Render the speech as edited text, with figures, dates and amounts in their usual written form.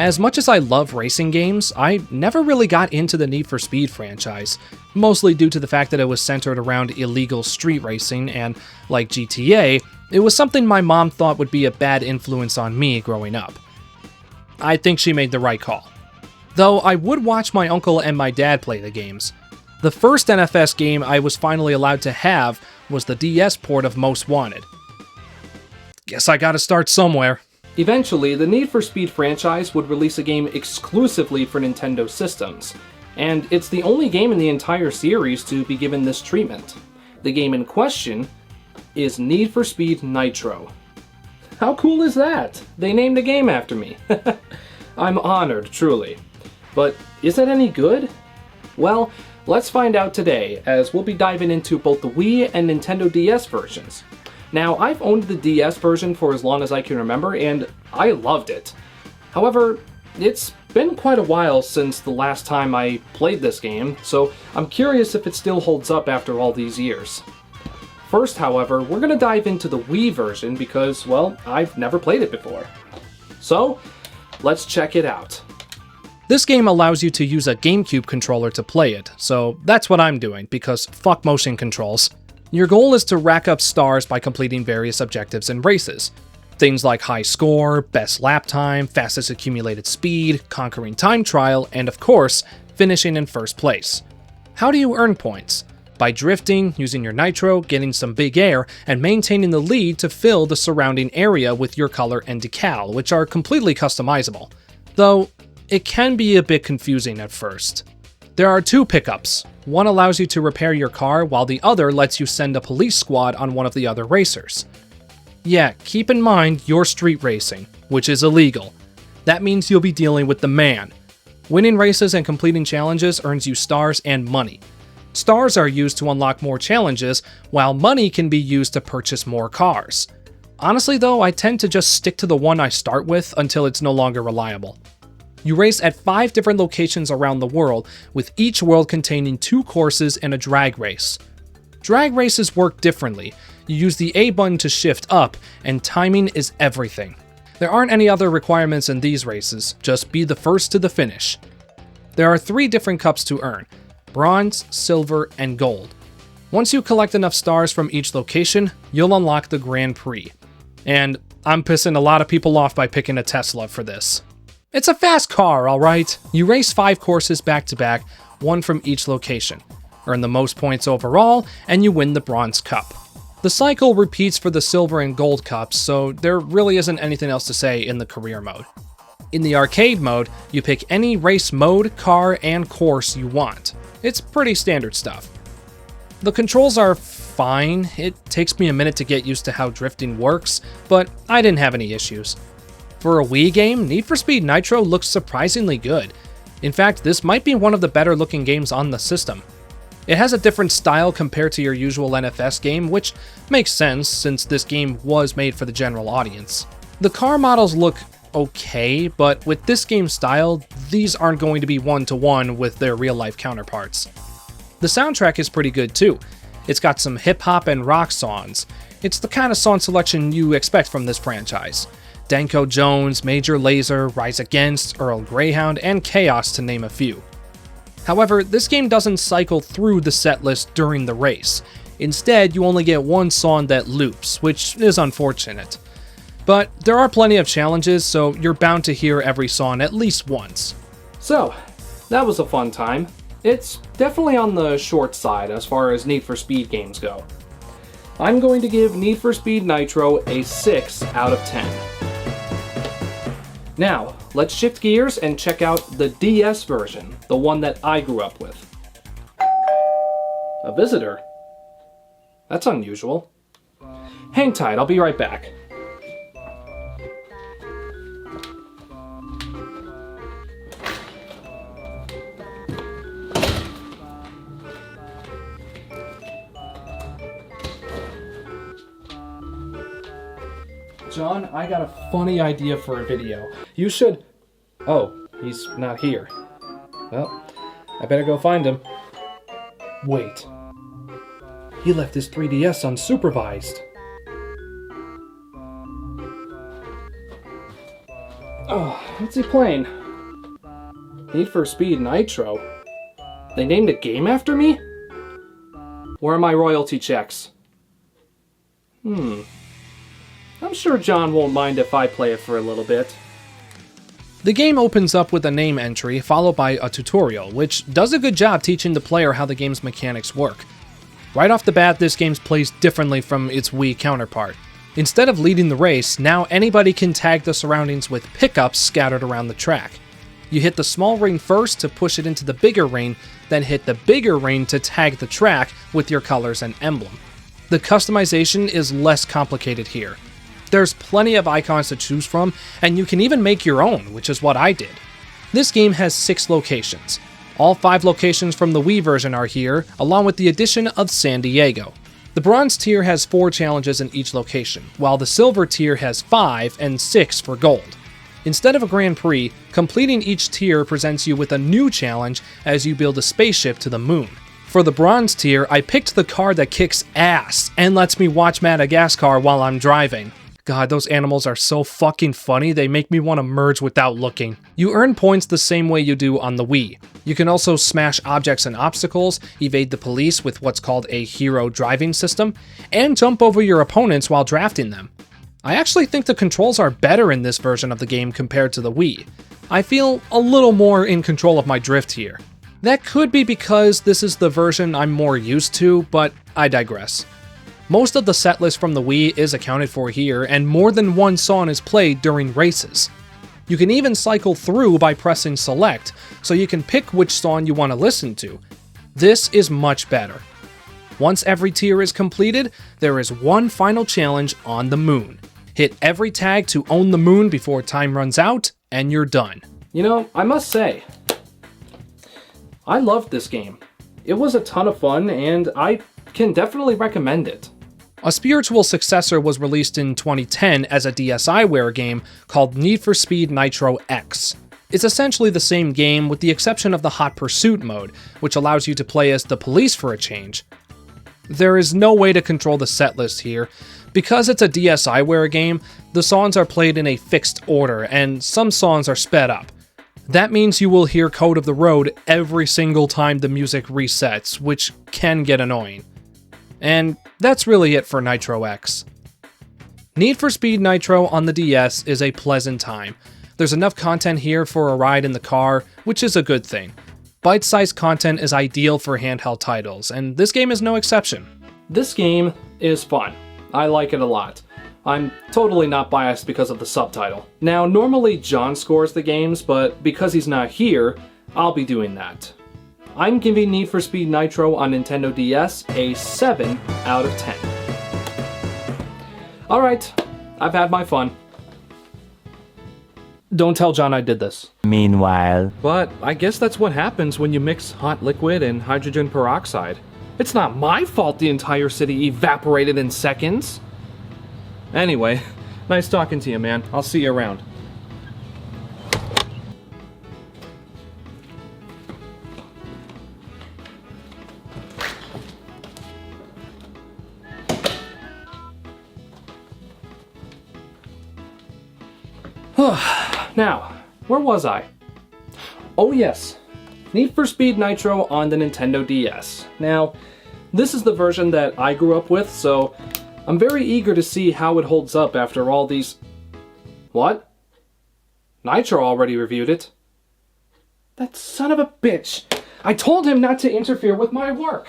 As much as I love racing games, I never really got into the Need for Speed franchise, mostly due to the fact that it was centered around illegal street racing and, like GTA, it was something my mom thought would be a bad influence on me growing up. I think she made the right call. Though I would watch my uncle and my dad play the games. The first NFS game I was finally allowed to have was the DS port of Most Wanted. Guess I gotta start somewhere. Eventually, the Need for Speed franchise would release a game exclusively for Nintendo systems, and it's the only game in the entire series to be given this treatment. The game in question is Need for Speed Nitro. How cool is that? They named a game after me. I'm honored, truly. But is it any good? Well, let's find out today, as we'll be diving into both the Wii and Nintendo DS versions. Now, I've owned the DS version for as long as I can remember, and I loved it. However, it's been quite a while since the last time I played this game, so I'm curious if it still holds up after all these years. First, however, we're going to dive into the Wii version because, well, I've never played it before. So, let's check it out. This game allows you to use a GameCube controller to play it, so that's what I'm doing, because fuck motion controls. Your goal is to rack up stars by completing various objectives and races. Things like high score, best lap time, fastest accumulated speed, conquering time trial, and of course, finishing in first place. How do you earn points? By drifting, using your nitro, getting some big air, and maintaining the lead to fill the surrounding area with your color and decal, which are completely customizable. Though, it can be a bit confusing at first. There are two pickups. One allows you to repair your car, while the other lets you send a police squad on one of the other racers. Yeah, keep in mind you're street racing, which is illegal. That means you'll be dealing with the man. Winning races and completing challenges earns you stars and money. Stars are used to unlock more challenges, while money can be used to purchase more cars. Honestly though, I tend to just stick to the one I start with until it's no longer reliable. You race at 5 different locations around the world, with each world containing 2 courses and a drag race. Drag races work differently. You use the A button to shift up, and timing is everything. There aren't any other requirements in these races, just be the first to the finish. There are 3 different cups to earn: bronze, silver, and gold. Once you collect enough stars from each location, you'll unlock the Grand Prix. And I'm pissing a lot of people off by picking a Tesla for this. It's a fast car, alright? You race 5 courses back to back, 1 from each location. Earn the most points overall, and you win the Bronze Cup. The cycle repeats for the Silver and Gold Cups, so there really isn't anything else to say in the career mode. In the arcade mode, you pick any race mode, car, and course you want. It's pretty standard stuff. The controls are fine. It takes me a minute to get used to how drifting works, but I didn't have any issues. For a Wii game, Need for Speed Nitro looks surprisingly good. In fact, this might be one of the better looking games on the system. It has a different style compared to your usual NFS game, which makes sense since this game was made for the general audience. The car models look okay, but with this game's style, these aren't going to be one-to-one with their real-life counterparts. The soundtrack is pretty good too. It's got some hip-hop and rock songs. It's the kind of song selection you expect from this franchise. Danko Jones, Major Lazer, Rise Against, Earl Greyhound, and Chaos to name a few. However, this game doesn't cycle through the setlist during the race. Instead, you only get one song that loops, which is unfortunate. But there are plenty of challenges, so you're bound to hear every song at least once. So, that was a fun time. It's definitely on the short side as far as Need for Speed games go. I'm going to give Need for Speed Nitro a 6 out of 10. Now, let's shift gears and check out the DS version, the one that I grew up with. A visitor? That's unusual. Hang tight, I'll be right back. John, I got a funny idea for a video. You should... Oh, he's not here. Well, I better go find him. Wait. He left his 3DS unsupervised. Oh, What's he playing? Need for Speed Nitro? They named a game after me? Where are my royalty checks? I'm sure John won't mind if I play it for a little bit. The game opens up with a name entry, followed by a tutorial, which does a good job teaching the player how the game's mechanics work. Right off the bat, this game plays differently from its Wii counterpart. Instead of leading the race, now anybody can tag the surroundings with pickups scattered around the track. You hit the small ring first to push it into the bigger ring, then hit the bigger ring to tag the track with your colors and emblem. The customization is less complicated here. There's plenty of icons to choose from, and you can even make your own, which is what I did. This game has 6 locations. All 5 locations from the Wii version are here, along with the addition of San Diego. The bronze tier has 4 challenges in each location, while the silver tier has 5 and 6 for gold. Instead of a Grand Prix, completing each tier presents you with a new challenge as you build a spaceship to the moon. For the bronze tier, I picked the car that kicks ass and lets me watch Madagascar while I'm driving. God, those animals are so fucking funny, they make me want to merge without looking. You earn points the same way you do on the Wii. You can also smash objects and obstacles, evade the police with what's called a hero driving system, and jump over your opponents while drafting them. I actually think the controls are better in this version of the game compared to the Wii. I feel a little more in control of my drift here. That could be because this is the version I'm more used to, but I digress. Most of the setlist from the Wii is accounted for here, and more than one song is played during races. You can even cycle through by pressing select, so you can pick which song you want to listen to. This is much better. Once every tier is completed, there is one final challenge on the moon. Hit every tag to own the moon before time runs out, and you're done. You know, I must say, I loved this game. It was a ton of fun, and I can definitely recommend it. A spiritual successor was released in 2010 as a DSiWare game called Need For Speed Nitro X. It's essentially the same game with the exception of the Hot Pursuit mode, which allows you to play as the police for a change. There is no way to control the setlist here. Because it's a DSiWare game, the songs are played in a fixed order, and some songs are sped up. That means you will hear Code of the Road every single time the music resets, which can get annoying. And that's really it for Nitro X. Need for Speed Nitro on the DS is a pleasant time. There's enough content here for a ride in the car, which is a good thing. Bite-sized content is ideal for handheld titles, and this game is no exception. This game is fun. I like it a lot. I'm totally not biased because of the subtitle. Now, normally John scores the games, but because he's not here, I'll be doing that. I'm giving Need for Speed Nitro on Nintendo DS a 7 out of 10. Alright, I've had my fun. Don't tell John I did this. Meanwhile. But I guess that's what happens when you mix hot liquid and hydrogen peroxide. It's not my fault the entire city evaporated in seconds. Anyway, nice talking to you, man. I'll see you around. Now, where was I? Oh yes, Need for Speed Nitro on the Nintendo DS. Now, this is the version that I grew up with, so I'm very eager to see how it holds up after all these... What? Nitro already reviewed it. That son of a bitch! I told him not to interfere with my work!